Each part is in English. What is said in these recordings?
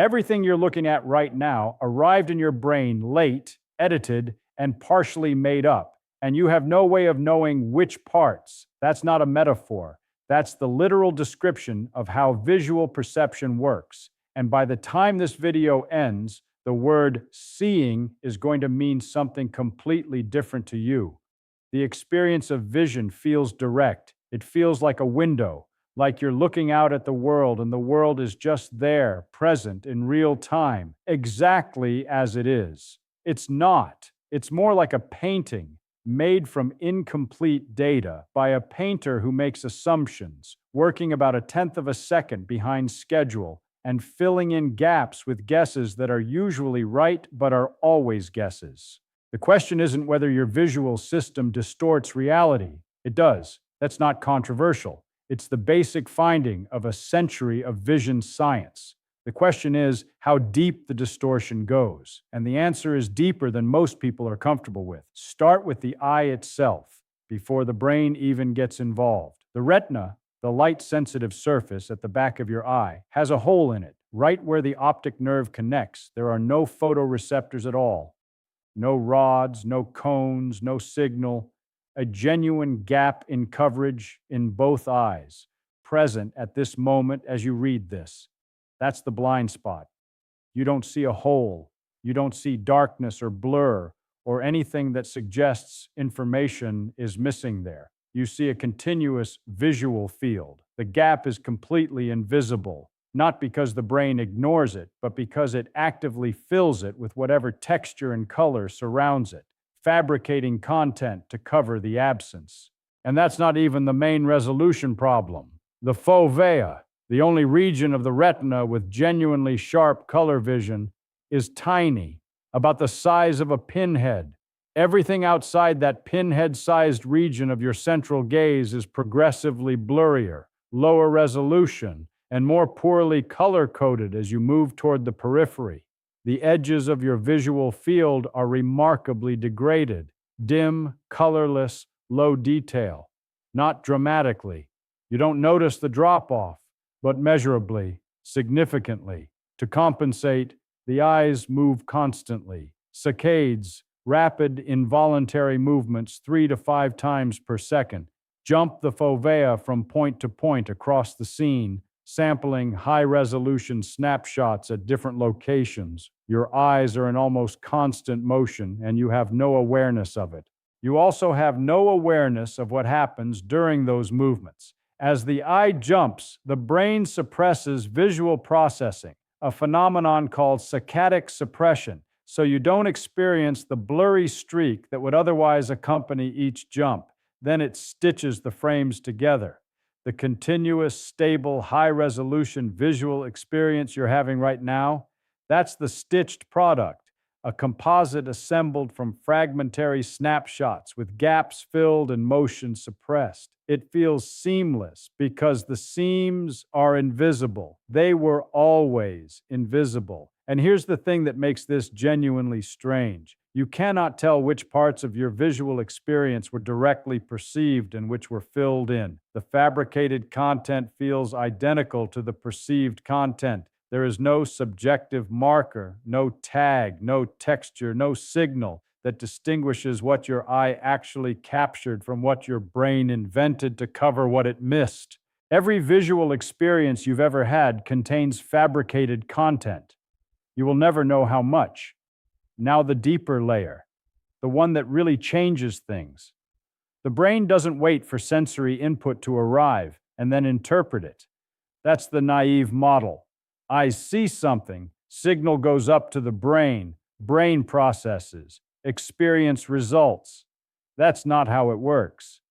Everything you're looking at right now arrived in your brain late, edited, and partially made up, and you have no way of knowing which parts. That's not a metaphor. That's the literal description of how visual perception works. And by the time this video ends, the word seeing is going to mean something completely different to you. The experience of vision feels direct. It feels like a window, like you're looking out at the world and the world is just there, present in real time, exactly as it is. It's not. It's more like a painting made from incomplete data by a painter who makes assumptions, working about 1/10 of a second behind schedule and filling in gaps with guesses that are usually right but are always guesses. The question isn't whether your visual system distorts reality. It does. That's not controversial. It's the basic finding of a century of vision science. The question is how deep the distortion goes, and the answer is deeper than most people are comfortable with. Start with the eye itself, before the brain even gets involved. The retina, the light-sensitive surface at the back of your eye, has a hole in it. Right where the optic nerve connects, there are no photoreceptors at all. No rods, no cones, no signal. A genuine gap in coverage in both eyes, present at this moment as you read this. That's the blind spot. You don't see a hole. You don't see darkness or blur or anything that suggests information is missing there. You see a continuous visual field. The gap is completely invisible, not because the brain ignores it, but because it actively fills it with whatever texture and color surrounds it, fabricating content to cover the absence. And that's not even the main resolution problem. The fovea, the only region of the retina with genuinely sharp color vision, is tiny, about the size of a pinhead. Everything outside that pinhead-sized region of your central gaze is progressively blurrier, lower resolution, and more poorly color-coded as you move toward the periphery. The edges of your visual field are remarkably degraded, dim, colorless, low detail. Not dramatically. You don't notice the drop-off, but measurably, significantly. To compensate, the eyes move constantly. Saccades, rapid involuntary movements 3 to 5 times per second, jump the fovea from point to point across the scene, sampling high-resolution snapshots at different locations. Your eyes are in almost constant motion, and you have no awareness of it. You also have no awareness of what happens during those movements. As the eye jumps, the brain suppresses visual processing, a phenomenon called saccadic suppression, so you don't experience the blurry streak that would otherwise accompany each jump. Then it stitches the frames together. The continuous, stable, high-resolution visual experience you're having right now, that's the stitched product, a composite assembled from fragmentary snapshots with gaps filled and motion suppressed. It feels seamless because the seams are invisible. They were always invisible. And here's the thing that makes this genuinely strange. You cannot tell which parts of your visual experience were directly perceived and which were filled in. The fabricated content feels identical to the perceived content. There is no subjective marker, no tag, no texture, no signal that distinguishes what your eye actually captured from what your brain invented to cover what it missed. Every visual experience you've ever had contains fabricated content. You will never know how much. Now the deeper layer, the one that really changes things. The brain doesn't wait for sensory input to arrive and then interpret it. That's the naive model. Eyes see something, signal goes up to the brain processes, experience results. That's not how it works.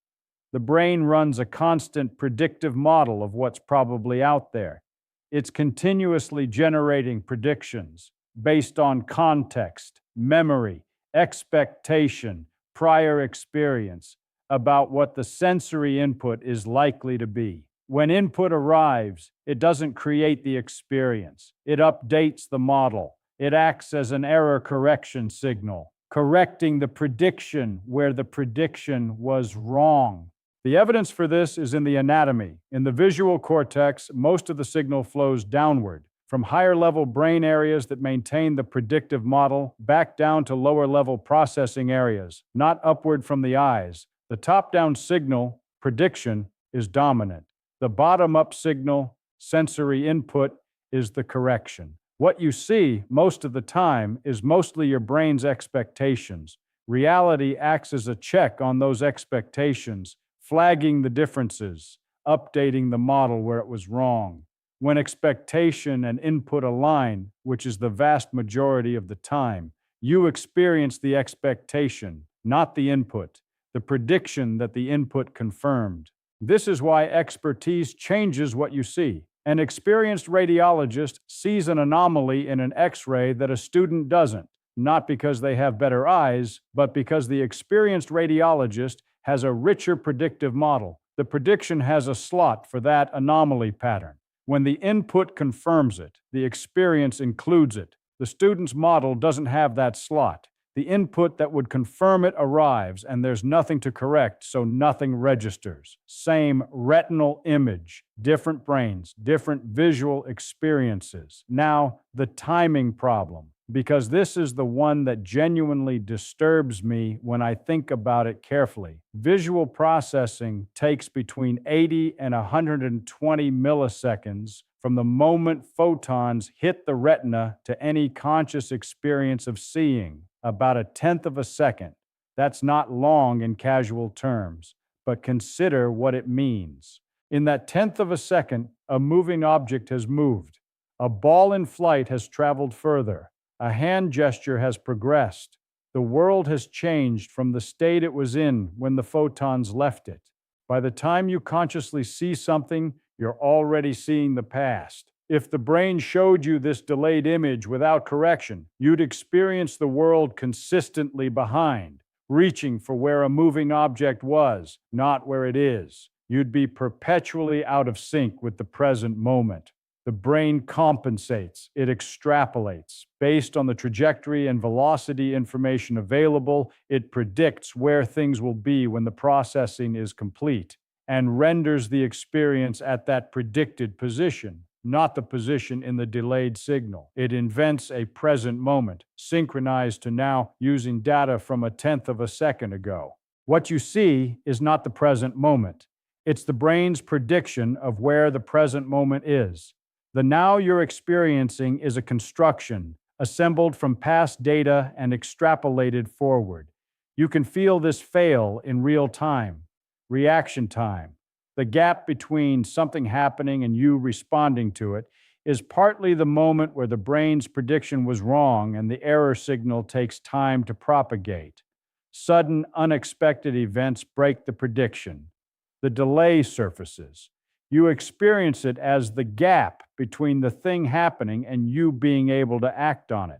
The brain runs a constant predictive model of what's probably out there. It's continuously generating predictions based on context, memory, expectation, prior experience about what the sensory input is likely to be. When input arrives, it doesn't create the experience. It updates the model. It acts as an error correction signal, correcting the prediction where the prediction was wrong. The evidence for this is in the anatomy. In the visual cortex, most of the signal flows downward, from higher level brain areas that maintain the predictive model back down to lower level processing areas, not upward from the eyes. The top down signal, prediction, is dominant. The bottom up signal, sensory input, is the correction. What you see most of the time is mostly your brain's expectations. Reality acts as a check on those expectations, flagging the differences, updating the model where it was wrong. When expectation and input align, which is the vast majority of the time, you experience the expectation, not the input, the prediction that the input confirmed. This is why expertise changes what you see. An experienced radiologist sees an anomaly in an X-ray that a student doesn't, not because they have better eyes, but because the experienced radiologist has a richer predictive model. The prediction has a slot for that anomaly pattern. When the input confirms it, the experience includes it. The student's model doesn't have that slot. The input that would confirm it arrives, and there's nothing to correct, so nothing registers. Same retinal image, different brains, different visual experiences. Now, the timing problem, because this is the one that genuinely disturbs me when I think about it carefully. Visual processing takes between 80 and 120 milliseconds from the moment photons hit the retina to any conscious experience of seeing, about a tenth of a second. That's not long in casual terms, but consider what it means. In that tenth of a second, a moving object has moved. A ball in flight has traveled further. A hand gesture has progressed. The world has changed from the state it was in when the photons left it. By the time you consciously see something, you're already seeing the past. If the brain showed you this delayed image without correction, you'd experience the world consistently behind, reaching for where a moving object was, not where it is. You'd be perpetually out of sync with the present moment. The brain compensates, it extrapolates. Based on the trajectory and velocity information available, it predicts where things will be when the processing is complete, and renders the experience at that predicted position, not the position in the delayed signal. It invents a present moment, synchronized to now using data from a tenth of a second ago. What you see is not the present moment. It's the brain's prediction of where the present moment is. The now you're experiencing is a construction, assembled from past data and extrapolated forward. You can feel this fail in real time, reaction time. The gap between something happening and you responding to it is partly the moment where the brain's prediction was wrong and the error signal takes time to propagate. Sudden, unexpected events break the prediction. The delay surfaces. You experience it as the gap between the thing happening and you being able to act on it.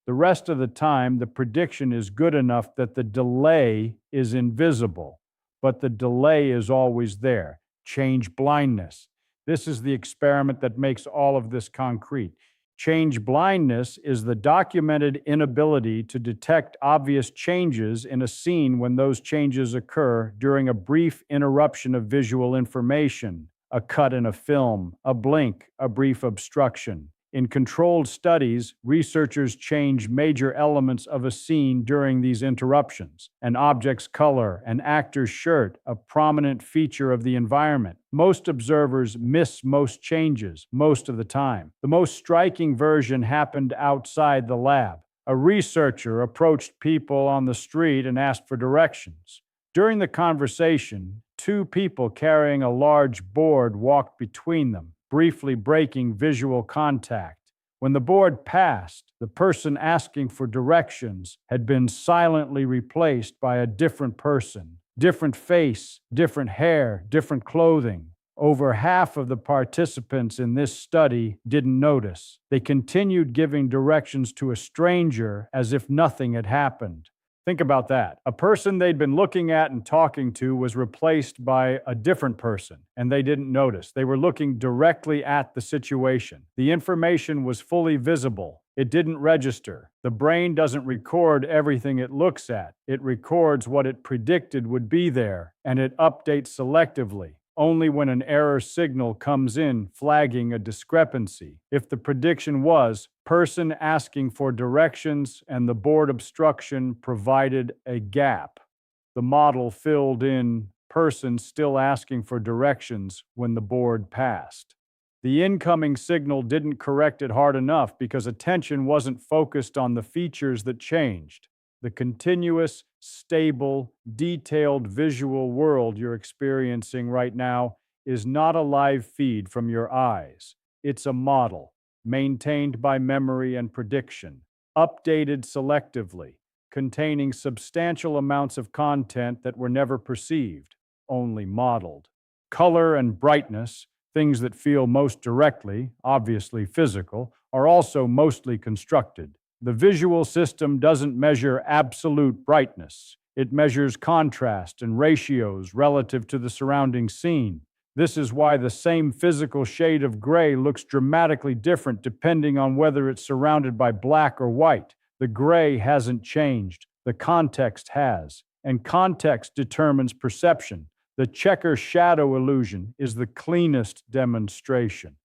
The rest of the time, the prediction is good enough that the delay is invisible, but the delay is always there. Change blindness. This is the experiment that makes all of this concrete. Change blindness is the documented inability to detect obvious changes in a scene when those changes occur during a brief interruption of visual information. A cut in a film, a blink, a brief obstruction. In controlled studies, researchers change major elements of a scene during these interruptions. An object's color, an actor's shirt, a prominent feature of the environment. Most observers miss most changes, most of the time. The most striking version happened outside the lab. A researcher approached people on the street and asked for directions. During the conversation, two people carrying a large board walked between them, briefly breaking visual contact. When the board passed, the person asking for directions had been silently replaced by a different person. Different face, different hair, different clothing. Over half of the participants in this study didn't notice. They continued giving directions to a stranger as if nothing had happened. Think about that. A person they'd been looking at and talking to was replaced by a different person, and they didn't notice. They were looking directly at the situation. The information was fully visible. It didn't register. The brain doesn't record everything it looks at. It records what it predicted would be there, and it updates selectively. only when an error signal comes in flagging a discrepancy. If the prediction was person asking for directions and the board obstruction provided a gap, the model filled in person still asking for directions when the board passed. The incoming signal didn't correct it hard enough because attention wasn't focused on the features that changed. The continuous, stable, detailed visual world you're experiencing right now is not a live feed from your eyes. It's a model, maintained by memory and prediction, updated selectively, containing substantial amounts of content that were never perceived, only modeled. Color and brightness, things that feel most directly, obviously physical, are also mostly constructed. The visual system doesn't measure absolute brightness. It measures contrast and ratios relative to the surrounding scene. This is why the same physical shade of gray looks dramatically different depending on whether it's surrounded by black or white. The gray hasn't changed. The context has. And context determines perception. The checker shadow illusion is the cleanest demonstration.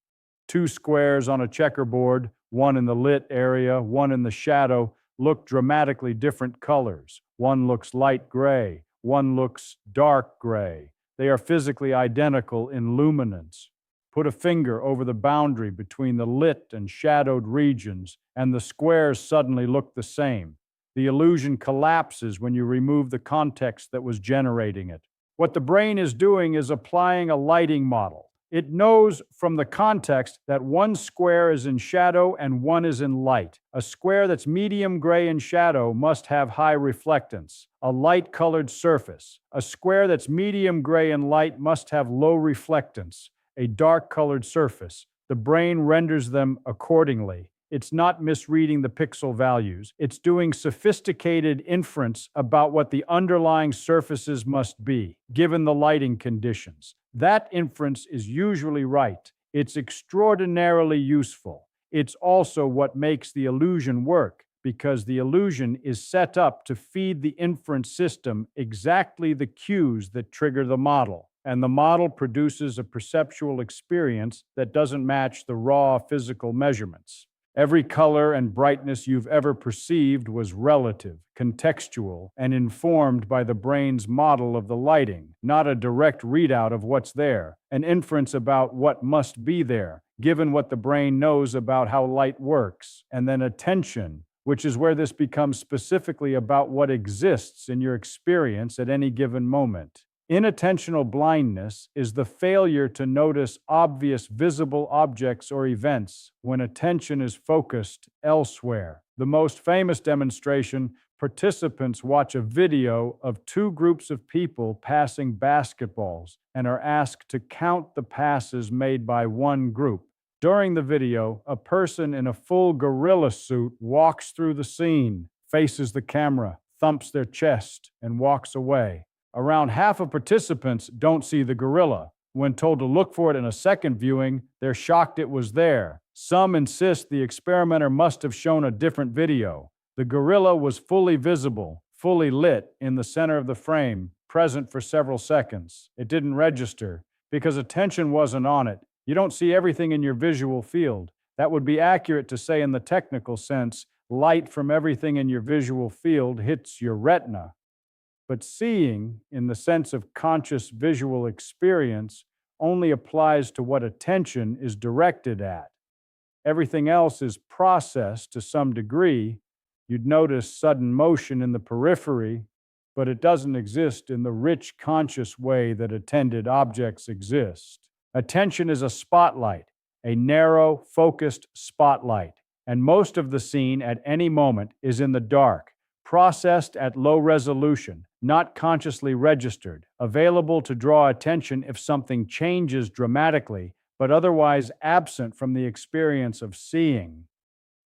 Two squares on a checkerboard, one in the lit area, one in the shadow, look dramatically different colors. One looks light gray, one looks dark gray. They are physically identical in luminance. Put a finger over the boundary between the lit and shadowed regions, and the squares suddenly look the same. The illusion collapses when you remove the context that was generating it. What the brain is doing is applying a lighting model. It knows from the context that one square is in shadow and one is in light. A square that's medium gray in shadow must have high reflectance, a light-colored surface. A square that's medium gray in light must have low reflectance, a dark-colored surface. The brain renders them accordingly. It's not misreading the pixel values. It's doing sophisticated inference about what the underlying surfaces must be, given the lighting conditions. That inference is usually right. It's extraordinarily useful. It's also what makes the illusion work, because the illusion is set up to feed the inference system exactly the cues that trigger the model. And the model produces a perceptual experience that doesn't match the raw physical measurements. Every color and brightness you've ever perceived was relative, contextual, and informed by the brain's model of the lighting, not a direct readout of what's there, an inference about what must be there, given what the brain knows about how light works, and then attention, which is where this becomes specifically about what exists in your experience at any given moment. Inattentional blindness is the failure to notice obvious visible objects or events when attention is focused elsewhere. The most famous demonstration, participants watch a video of two groups of people passing basketballs and are asked to count the passes made by one group. During the video, a person in a full gorilla suit walks through the scene, faces the camera, thumps their chest, and walks away. Around half of participants don't see the gorilla. When told to look for it in a second viewing, they're shocked it was there. Some insist the experimenter must have shown a different video. The gorilla was fully visible, fully lit in the center of the frame, present for several seconds. It didn't register because attention wasn't on it. You don't see everything in your visual field. That would be accurate to say in the technical sense, light from everything in your visual field hits your retina. But seeing, in the sense of conscious visual experience, only applies to what attention is directed at. Everything else is processed to some degree. You'd notice sudden motion in the periphery, but it doesn't exist in the rich conscious way that attended objects exist. Attention is a spotlight, a narrow, focused spotlight, and most of the scene at any moment is in the dark, processed at low resolution, not consciously registered, available to draw attention if something changes dramatically, but otherwise absent from the experience of seeing.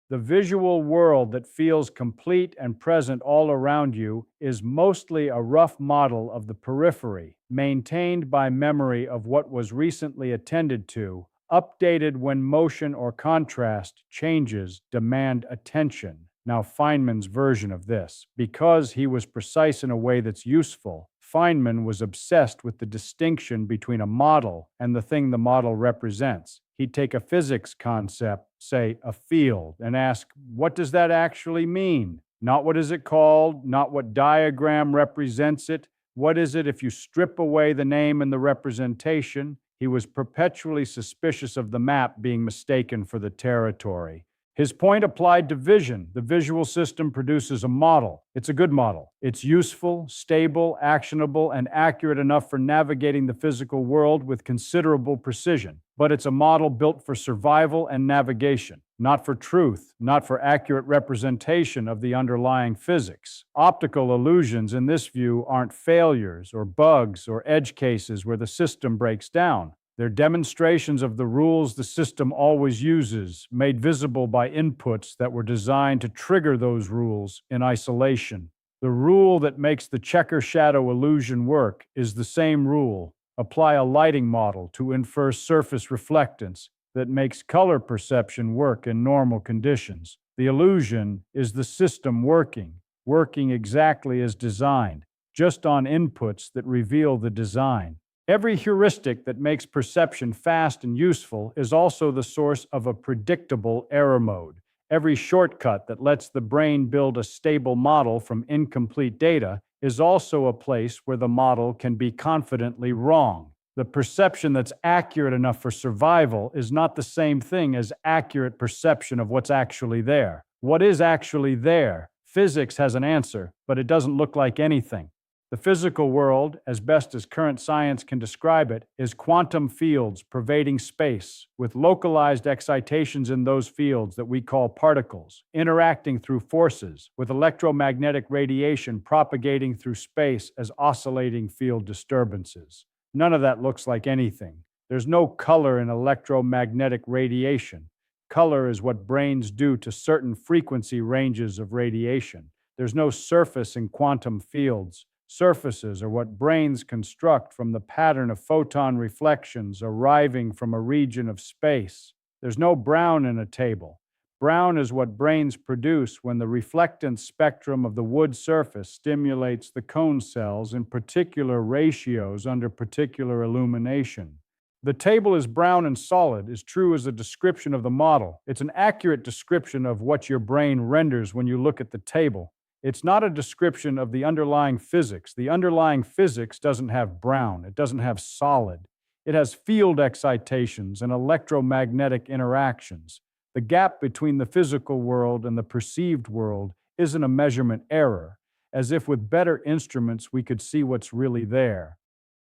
The visual world that feels complete and present all around you is mostly a rough model of the periphery, maintained by memory of what was recently attended to, updated when motion or contrast changes demand attention. Now, Feynman's version of this. Because he was precise in a way that's useful, Feynman was obsessed with the distinction between a model and the thing the model represents. He'd take a physics concept, say a field, and ask, what does that actually mean? Not what is it called, not what diagram represents it. What is it if you strip away the name and the representation? He was perpetually suspicious of the map being mistaken for the territory. His point applied to vision. The visual system produces a model. It's a good model. It's useful, stable, actionable, and accurate enough for navigating the physical world with considerable precision. But it's a model built for survival and navigation, not for truth, not for accurate representation of the underlying physics. Optical illusions in this view aren't failures or bugs or edge cases where the system breaks down. They're demonstrations of the rules the system always uses, made visible by inputs that were designed to trigger those rules in isolation. The rule that makes the checker shadow illusion work is the same rule. Apply a lighting model to infer surface reflectance that makes color perception work in normal conditions. The illusion is the system working exactly as designed, just on inputs that reveal the design. Every heuristic that makes perception fast and useful is also the source of a predictable error mode. Every shortcut that lets the brain build a stable model from incomplete data is also a place where the model can be confidently wrong. The perception that's accurate enough for survival is not the same thing as accurate perception of what's actually there. What is actually there? Physics has an answer, but it doesn't look like anything. The physical world, as best as current science can describe it, is quantum fields pervading space, with localized excitations in those fields that we call particles, interacting through forces, with electromagnetic radiation propagating through space as oscillating field disturbances. None of that looks like anything. There's no color in electromagnetic radiation. Color is what brains do to certain frequency ranges of radiation. There's no surface in quantum fields. Surfaces are what brains construct from the pattern of photon reflections arriving from a region of space. There's no brown in a table. Brown is what brains produce when the reflectance spectrum of the wood surface stimulates the cone cells in particular ratios under particular illumination. The table is brown and solid is true as a description of the model. It's an accurate description of what your brain renders when you look at the table. It's not a description of the underlying physics. The underlying physics doesn't have brown. It doesn't have solid. It has field excitations and electromagnetic interactions. The gap between the physical world and the perceived world isn't a measurement error, as if with better instruments we could see what's really there.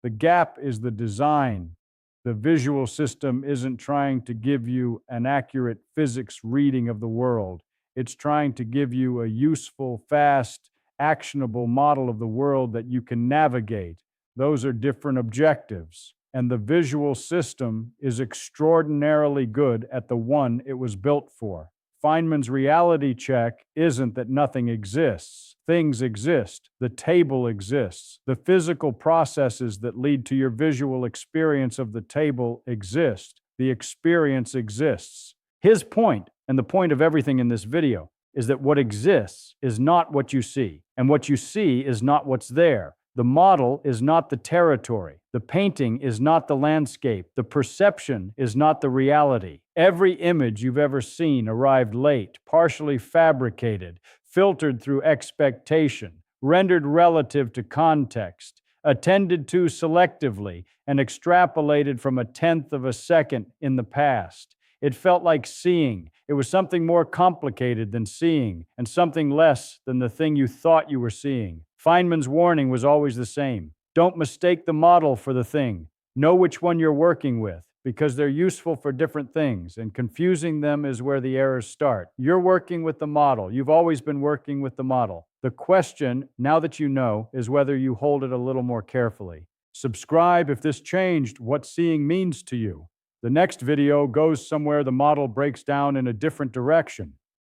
The gap is the design. The visual system isn't trying to give you an accurate physics reading of the world. It's trying to give you a useful, fast, actionable model of the world that you can navigate. Those are different objectives. And the visual system is extraordinarily good at the one it was built for. Feynman's reality check isn't that nothing exists. Things exist. The table exists. The physical processes that lead to your visual experience of the table exist. The experience exists. His point, and the point of everything in this video, is that what exists is not what you see, and what you see is not what's there. The model is not the territory. The painting is not the landscape. The perception is not the reality. Every image you've ever seen arrived late, partially fabricated, filtered through expectation, rendered relative to context, attended to selectively, and extrapolated from a tenth of a second in the past. It felt like seeing. It was something more complicated than seeing, and something less than the thing you thought you were seeing. Feynman's warning was always the same. Don't mistake the model for the thing. Know which one you're working with, because they're useful for different things, and confusing them is where the errors start. You're working with the model. You've always been working with the model. The question, now that you know, is whether you hold it a little more carefully. Subscribe if this changed what seeing means to you. The next video goes somewhere the model breaks down in a different direction.